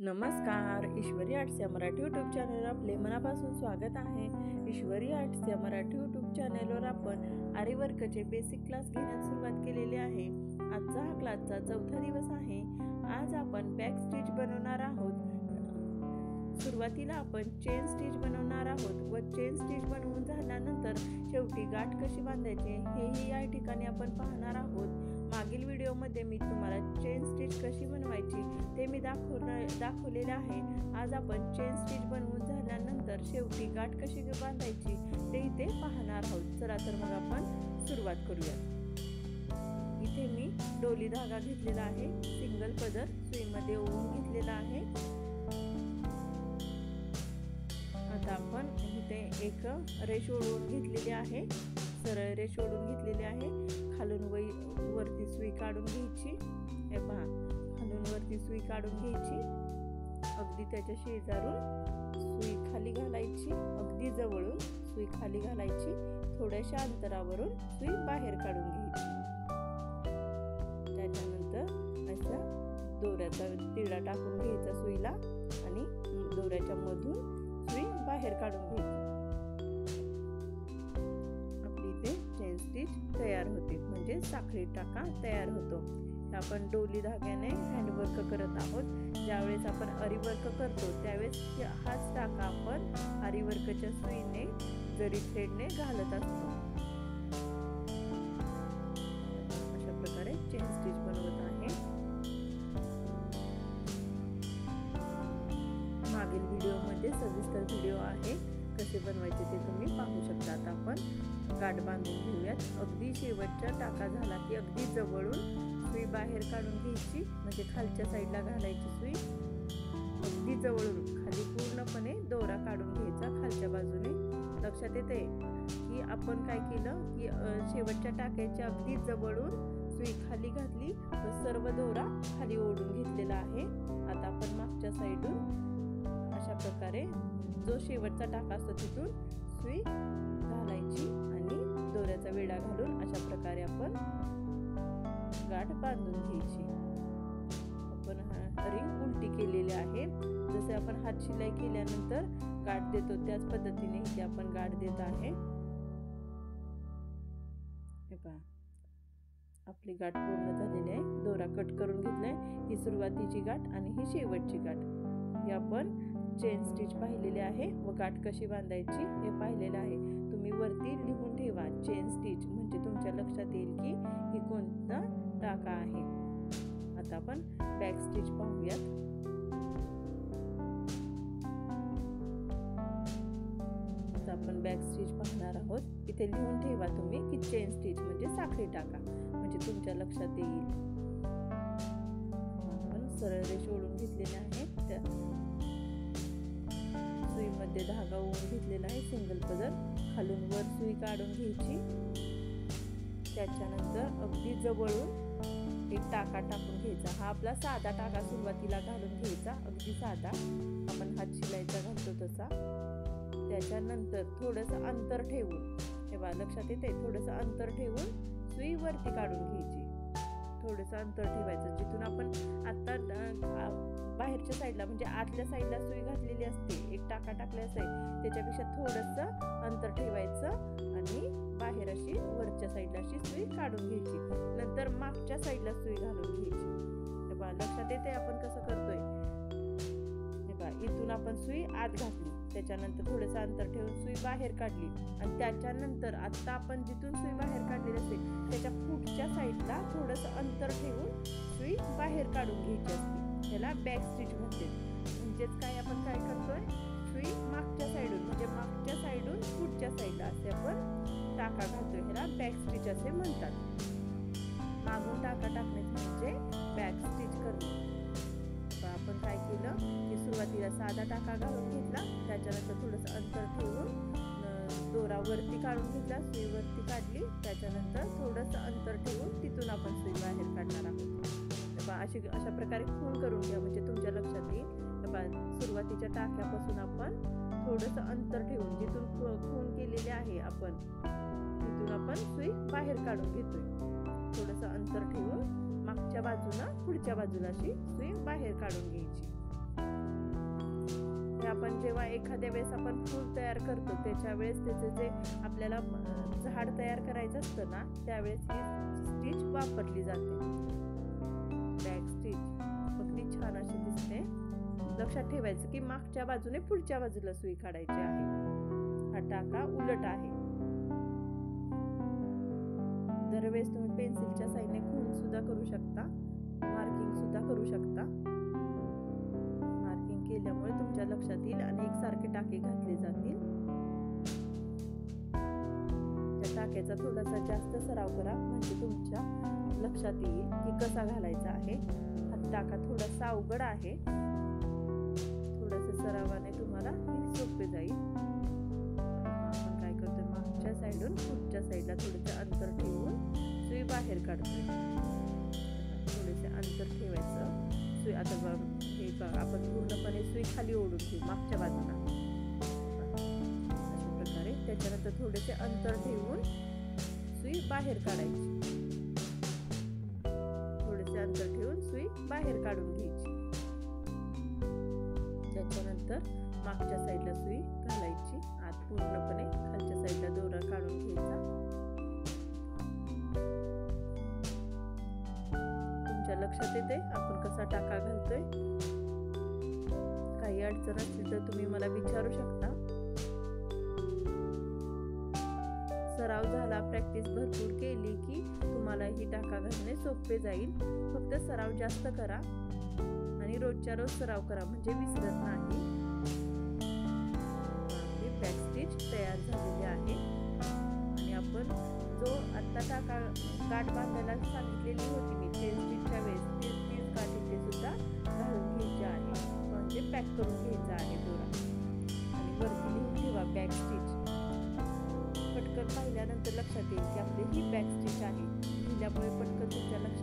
नमस्कार, ईश्वरी आर्ट्स या मराठी यूट्यूब चॅनलवर आपले मनापासून स्वागत आहे। ईश्वरी आर्ट्स या मराठी यूट्यूब चॅनलवर आपण आरी वर्कचे बेसिक क्लास घेण्यास सुरुवात केलेली आहे। आजचा हा क्लासचा चौथा दिवस आहे। आज आपण बॅक स्टिच बनवणार आहोत। सुरुवातीला आपण चेन स्टिच बनवणार आहोत व चेन स्टिच बनवून झाल्यानंतर शेवटी गाठ कशी बांधायची हेही या ठिकाणी आपण पाहणार आहोत। मागील व्हिडिओमध्ये मी तुम्हाला चेन स्टिच कशी बनवायची ते मी दाखवलेले आहे। आज आपण चेन स्टिच बनवून झाल्यानंतर शेवटी गाठ कशी बांधायची ते इथे पाहणार आहोत। चला तर मग आपण सुरुवात करूया। इथे मी डोली धागा घेतलेला आहे, सिंगल पदर सुईमध्ये ओवून घेतलेला आहे। आता आपण इथे एक रेष ओढून घेतलेली आहे, सरळ रेष ओढून घेतलेली आहे। खालून वरती सुई काढून घ्यायची। हे पहा, खालून वरती सुई काढून घ्यायची, अगदी त्याच्या शेजारून सुई खाली घालायची, अगदी जवळून सुई खाली घालायची, थोड्याशा अंतरावरून सुई बाहेर काढून घ्यायची। त्याच्यानंतर असा दोऱ्याचा तिळा टाकून घ्यायचा सुईला आणि दोऱ्याच्या मधून सुई बाहेर काढून घ्यायची। आपली इथे चेन स्टिच तयार होते, म्हणजे साखळी टाका तयार होतो। आपण डोली धाग्याने हँडवर्क करत आहोत। ज्यावेळेस आपण आरी वर्क करतो त्यावेळेस हाच टाका आपण आरी वर्कच्या सुईने जरी थ्रेडने घालत असतो। अशा प्रकारे चेन स्टिच बनवत आहे। मागील व्हिडिओमध्ये सविस्तर व्हिडिओ आहे, कसे बनवायचे ते तुम्ही पाहू शकता। आता आपण गाठ बांधून घेऊयात। अगदी शेवटचा टाका झाला की अगदी जवळून सुई बाहेर काढून घ्यायची, म्हणजे खालच्या साईडला घालायची सुई। अगदी जवळून खाली पूर्णपणे दोरा काढून घ्यायचा खालच्या बाजूने। लक्षात येते की आपण काय केलं की शेवटच्या टाक्याच्या अगदी जवळून सुई खाली घातली व सर्व दोरा खाली ओढून घेतलेला आहे। आता आपण मागच्या साईडून अशा प्रकारे जो शेवटचा टाका असतो तिथून सुई घालायची आणि दोऱ्याचा वेढा घालून अशा प्रकारे आपण गाठ बांधून घ्यायची। आपण रिंग उलटी केलेली आहे। जसे आपण हात शिलाई केल्यानंतर गाठ देतो त्याच पद्धतीने इथे आपण गाठ देत आहे। हे पहा, आपली गाठ पूर्ण झालेली आहे। दोरा कट करून घेतलाय। ही सुरुवातीची गाठ आणि ही शेवटची गाठ। ही आपण चेन स्टिच पाहिलेली आहे व गाठ कशी बांधायची हे पाहिलेलं आहे। तुम्ही वरती लिहून ठेवा चेन स्टिच, म्हणजे तुमच्या लक्षात येईल की ही कोणता टाका आहे। आता आपण बॅक स्टिच पाहूयात। आता आपण बॅक स्टिच पाहणार आहोत। इथे लिहून ठेवा तुम्ही की चेन स्टिच म्हणजे साखळी टाका, म्हणजे तुमच्या लक्षात येईल। आपण सरळ रेष ओढून घेतलेली आहे, त्या सुईमध्ये धागा ओवून घेतलेला आहे, सिंगल पदर। खालून वर सुई काढून घ्यायची, त्याच्यानंतर अगदी जवळून एक टाका टाकून घ्यायचा। हा आपला साधा टाका सुरुवातीला घालून घ्यायचा, अगदी साधा आपण हात शिलाईचा घालतो तसा। त्याच्यानंतर थोडंसं अंतर ठेवून, हे बघा लक्षात येते, थोडंसं अंतर ठेवून सुई वरती काढून घ्यायची। थोडंसं अंतर ठेवायचं, जिथून आपण आता बाहेरच्या साईडला म्हणजे आतल्या साईडला सुई घातलेली असते, एक टाका टाकले असते, त्याच्यापेक्षा थोडंसं अंतर ठेवायचं आणि बाहेर अशी वरच्या साईडला अशी सुई काढून घ्यायची। नंतर मागच्या साईडला सुई घालून घ्यायची। हे पहा लक्षात येते आपण कसं करतोय। हे पहा, इथून आपण सुई आत घातली, त्याच्यानंतर थोडंसं अंतर ठेवून सुई बाहेर काढली आणि त्याच्यानंतर आता आपण जिथून सुई बाहेर काढलेली असते त्याच्या पुढच्या साईडला थोडंसं अंतर ठेवून सुई बाहेर काढून घ्यायची असते। याला बॅक स्टिच म्हणते। म्हणजेच काय, आपण काय करतोय, सुई मागच्या साईडून म्हणजे मागच्या साईडून पुढच्या साईडला असे आपण टाका घालतोय, ह्याला बॅक स्टिच असे म्हणतात। मागून टाका टाकणे म्हणजे बॅक स्टिच करणे। आपण काय केलं की सुरुवातीला साधा टाका घालून घेतला, त्याच्यानंतर थोडंसं अंतर ठेवून दोरा वरती काढून घेतला, सुई वरती काढली, त्याच्यानंतर थोडंसं अंतर ठेवून तिथून आपण सुई बाहेर काढणार आहोत। अशा प्रकारे खूण करून घ्या, म्हणजे तुमच्या लक्षात येईल। सुरुवातीच्या टाक्यापासून आपण थोडंसं अंतर ठेवून, जिथून खूण केलेले आहे आपण तिथून आपण सुई बाहेर काढून घेतोय। थोडंसं अंतर ठेवून मागच्या बाजूला पुढच्या बाजूला अशी सुई बाहेर काढून घ्यायची। आपण जेव्हा एखाद्या वेळेस आपण फूल तयार करतो त्याच्या वेळेस त्याचं जे आपल्याला झाड तयार करायचं असतं ना, त्यावेळेस ही स्टिच वापरली जाते, बॅक स्टिच. अगदी छान अशी दिसते. लक्षात ठेवायचं की मागच्या बाजूने पुढच्या बाजूला सुई काढायची आहे. हा टाका उलट आहे. दरवेळेस तुम्ही पेन्सिलच्या साहाय्याने खूण सुद्धा करू शकता, मार्किंग सुद्धा करू शकता. मार्किंग केल्यामुळे तुमच्या लक्षात येईल आणि एकसारखे टाके घातले जातील. त्या टाक्याचा थोडासा जास्त सराव करा म्हणजे तुमच्या लक्षात येईल की कसा घालायचा आहे. हा टाका थोडासा अवघड आहे, थोडंसं सरावाने तुम्हाला हे सोपे जाईल. आपण काय करतोय, मागच्या साईडून पुढच्या साईडला थोडंसं अंतर ठेवून सुई बाहेर काढतोय. थोडेसे अंतर ठेवायचं. सुई आता हे बघा, आपण पूर्णपणे सुई खाली ओढून घेऊ मागच्या बाजूला अशा प्रकारे. त्याच्यानंतर थोडेसे अंतर ठेवून सुई बाहेर काढायची. थोडेसे अंतर ठेवून सुई बाहेर काढून घ्यायची. त्याच्यानंतर मागच्या साईडला सुई घालायची. आत पूर्णपणे खालच्या साईडला दोरा काढून घ्यायचा. तुमच्या लक्षात येते आपण कसा टाका घालतोय. काही अडचण असली तर तुम्ही मला विचारू शकता. सराव झाला, प्रॅक्टिस भरपूर केली की तुम्हाला ही टाका घालणे सोपे जाईल. फक्त सराव जास्त करा आणि रोजच्या रोज सराव करा म्हणजे विसरत नाही. बॅक स्टिच तयार झालेले आहे आणि आपण जो आता टाका गाठ बांधायला सांगितलेली होती मी चेन स्टिचच्या वेळेस, तीच गाठ इथे सुद्धा घालून घ्यायची आहे म्हणजे पॅक करून घ्यायचा आहे दोरा. आणि वरती लिहून ठेवा बॅक स्टिच. पटकन पाहिल्यानंतर लक्षात येईल की आपली ही बॅक स्टिच आहे. लिहिल्यामुळे पटकन तुमच्या लक्षात